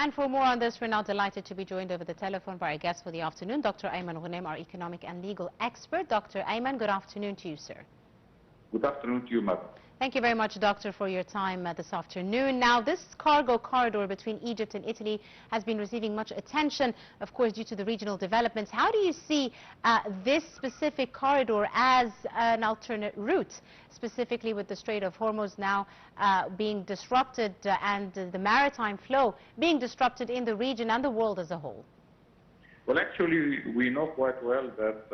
And for more on this, we're now delighted to be joined over the telephone by our guest for the afternoon, Dr. Ayman Ghoneim, our economic and legal expert. Dr. Ayman, good afternoon to you, sir. Good afternoon to you, madam. Thank you very much, Doctor, for your time this afternoon. Now, this cargo corridor between Egypt and Italy has been receiving much attention, of course, due to the regional developments. How do you see this specific corridor as an alternate route, specifically with the Strait of Hormuz now being disrupted and the maritime flow being disrupted in the region and the world as a whole? Well, actually, we know quite well that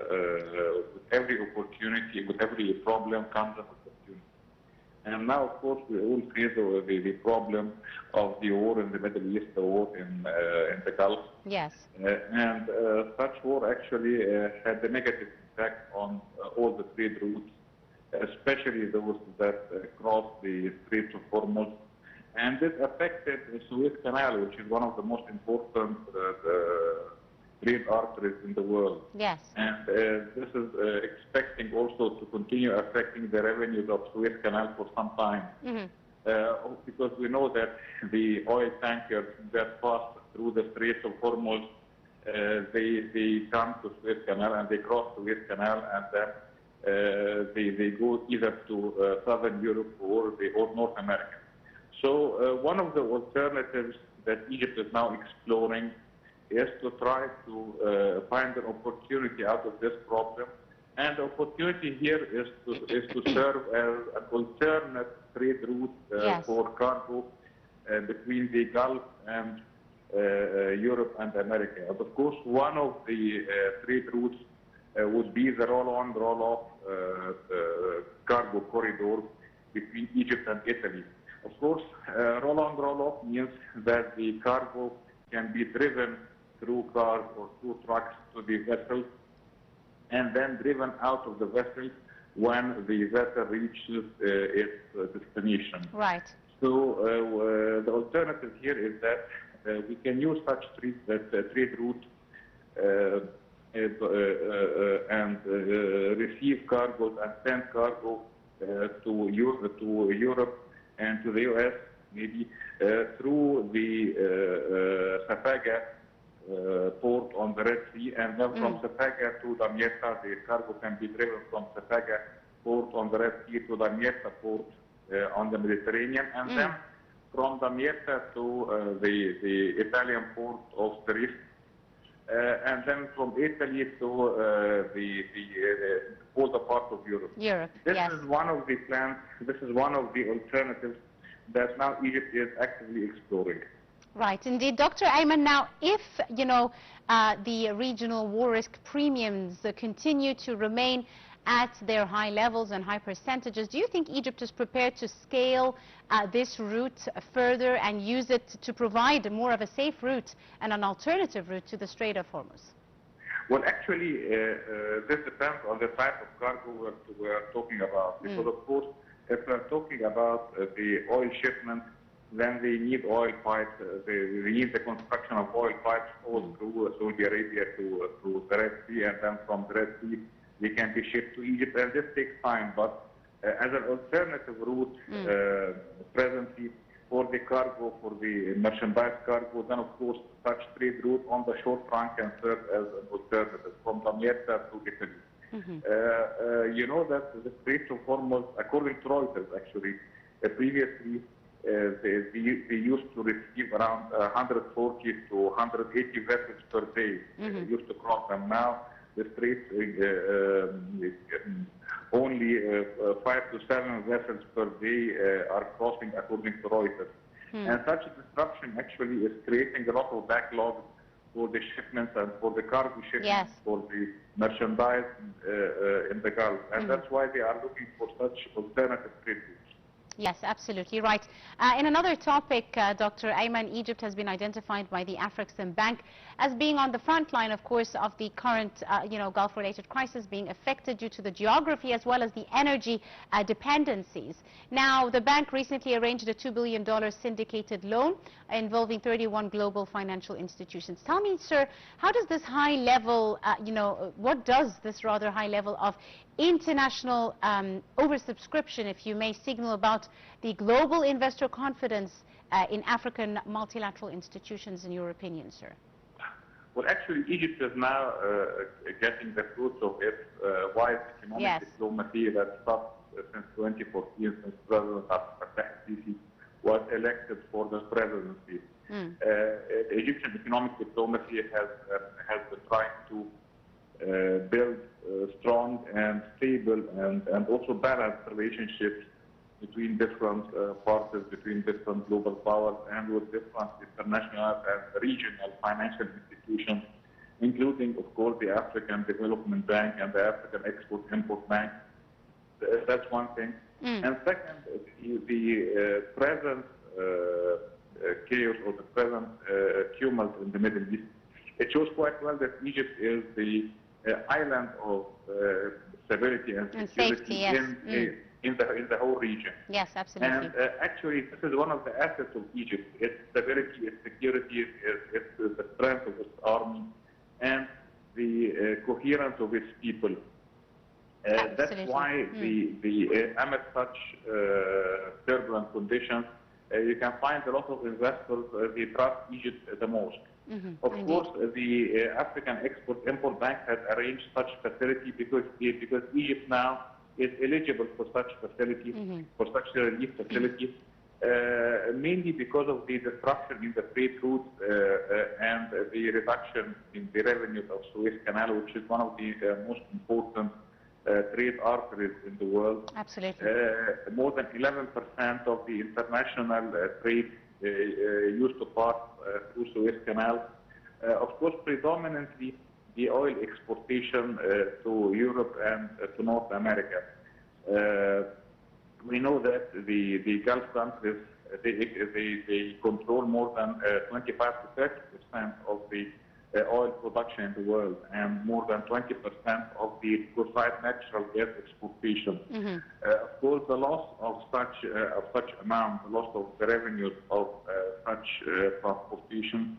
with every opportunity, with every problem comes an opportunity. And now, of course, we all face the problem of the war in the Middle East, the war in the Gulf. Yes. And such war actually had a negative impact on all the trade routes, especially those that cross the Strait of Hormuz. And this affected the Suez Canal, which is one of the most important trade arteries in the world. Yes. And this is expecting also to continue affecting the revenues of Suez Canal for some time. Because we know that the oil tankers that pass through the Strait of Hormuz, they come to Suez Canal and they cross Suez Canal, and then they go either to Southern Europe or North America. So one of the alternatives that Egypt is now exploring is to try to find an opportunity out of this problem. And the opportunity here is to serve as an alternate trade route for cargo between the Gulf and Europe and America. And of course, one of the trade routes would be the roll-on, roll-off cargo corridor between Egypt and Italy. Of course, roll-on, roll-off means that the cargo can be driven through cars or through trucks to the vessel, and then driven out of the vessel when the vessel reaches its destination. Right. So the alternative here is that we can use such trade route and receive cargoes and send cargo to Europe and to the US, maybe through the Safaga port on the Red Sea, and then from Safaga to Damietta, the cargo can be driven from Safaga port on the Red Sea to Damietta port on the Mediterranean, and then from Damietta to the Italian port of Trieste, and then from Italy to the other part of Europe. This is one of the plans, this is one of the alternatives that now Egypt is actively exploring. Right, indeed. Dr. Ayman, now if, the regional war risk premiums continue to remain at their high levels and high percentages, do you think Egypt is prepared to scale this route further and use it to provide more of a safe route and an alternative route to the Strait of Hormuz? Well, actually, this depends on the type of cargo we're talking about. Because, of course, if we're talking about the oil shipment, then they need oil pipes, they need the construction of oil pipes all through Saudi Arabia to the Red Sea, and then from the Red Sea they can be shipped to Egypt, and this takes time. But as an alternative route, presently for the cargo, for the merchandise cargo, then of course such trade route on the short run can serve as an alternative from Damietta to Italy. You know that the Strait of Hormuz, according to Reuters actually, previously they used to receive around 140 to 180 vessels per day. Used to cross them. Now the strait only 5 to 7 vessels per day are crossing, according to Reuters. And such a disruption actually is creating a lot of backlog for the shipments and for the cargo shipments, for the merchandise in the Gulf. And that's why they are looking for such alternative trade routes. Yes, absolutely right. In another topic, Dr. Ayman, Egypt has been identified by the Afrexim Bank as being on the front line, of course, of the current, Gulf-related crisis, being affected due to the geography as well as the energy dependencies. Now, the bank recently arranged a $2 billion syndicated loan involving 31 global financial institutions. Tell me, sir, how does this high level, what does this rather high level of international oversubscription, if you may, signal about the global investor confidence in African multilateral institutions, in your opinion, sir? Well, actually, Egypt is now getting the fruits of its wise economic diplomacy that started since 2014, since President Fattah al-Sisi was elected for the presidency. The Egyptian economic diplomacy has been trying to build strong and stable and also balanced relationships between different parties, between different global powers, and with different international and regional financial institutions, including, of course, the African Development Bank and the African Export-Import Bank. That's one thing. And second, the present chaos or the present tumult in the Middle East, it shows quite well that Egypt is the island of stability and security in the whole region. Yes, absolutely. And actually, this is one of the assets of Egypt: its stability, its security, its the strength of its army, and the coherence of its people. That's why amid such turbulent conditions, you can find a lot of investors, they trust Egypt the most. Of course, the African Export-Import Bank has arranged such facility because Egypt now is eligible for such facility, for such relief facilities, mainly because of the disruption in the trade routes and the reduction in the revenues of Suez Canal, which is one of the most important trade arteries in the world. Absolutely. More than 11% of the international trade used to pass through Suez Canal. Of course, predominantly the oil exportation to Europe and to North America. We know that the Gulf countries, they control more than 25 to 30% of the oil production in the world, and more than 20% of the liquefied natural gas exportation. Of course, the loss of such amount, the loss of the revenues of such transportation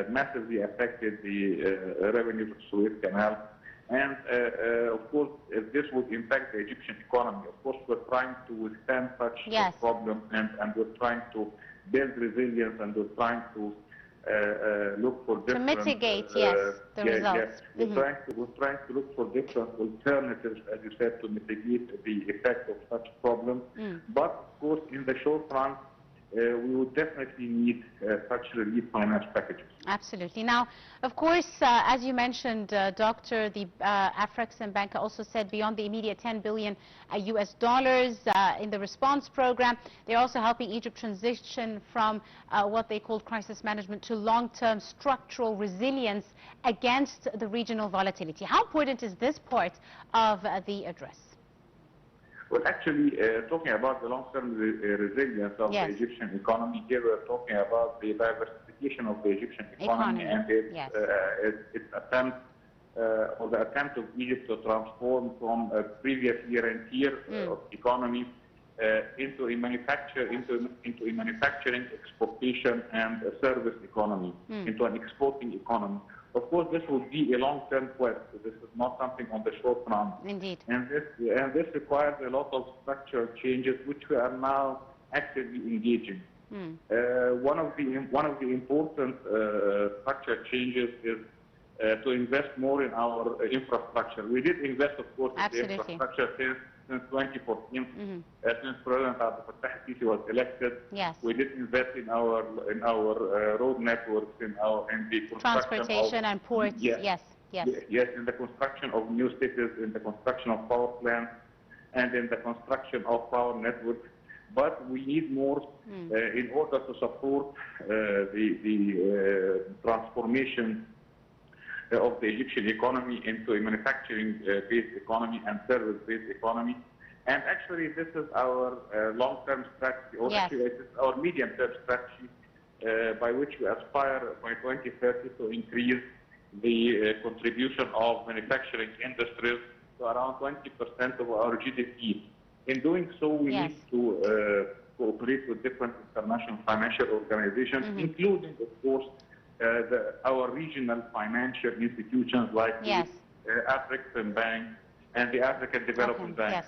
massively affected the revenues of Suez Canal. And of course, this would impact the Egyptian economy. Of course, we're trying to withstand such a problem, and we're trying to build resilience, and we're trying to look for different... To mitigate, the results. We're trying to look for different alternatives, as you said, to mitigate the effect of such problems. But, of course, in the short run, we would definitely need such relief finance packages. Absolutely. Now, of course, as you mentioned, Doctor, the Afrexim Bank also said beyond the immediate $10 billion US dollars in the response program, they're also helping Egypt transition from what they called crisis management to long-term structural resilience against the regional volatility. How important is this part of the address? Well, actually, talking about the long-term resilience of the Egyptian economy, here we're talking about the diversification of the Egyptian economy and its attempt, or the attempt of Egypt to transform from a previous year-and-tier of economy into a manufacturing, exportation, and a service economy, into an exporting economy. Of course, this will be a long-term quest. This is not something on the short run. Indeed. And this requires a lot of structural changes, which we are now actively engaging. One of the important structural changes is to invest more in our infrastructure. We did invest, of course, in the infrastructure since 2014, since President Fattah al-Sisi was elected. We did invest in our road networks, in the construction transportation and ports. Yes, in the construction of new cities, in the construction of power plants, and in the construction of power networks. But we need more in order to support the transformation of the Egyptian economy into a manufacturing-based economy and service-based economy. And actually, this is our long-term strategy, or actually, it is our medium-term strategy by which we aspire by 2030 to increase the contribution of manufacturing industries to around 20% of our GDP. In doing so, we need to cooperate with different international financial organizations, including, of course, our regional financial institutions like the Afrexim Bank and the African Development Bank.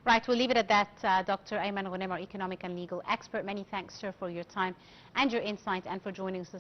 Right, we'll leave it at that. Dr. Ayman Ghoneim, our economic and legal expert. Many thanks, sir, for your time and your insight and for joining us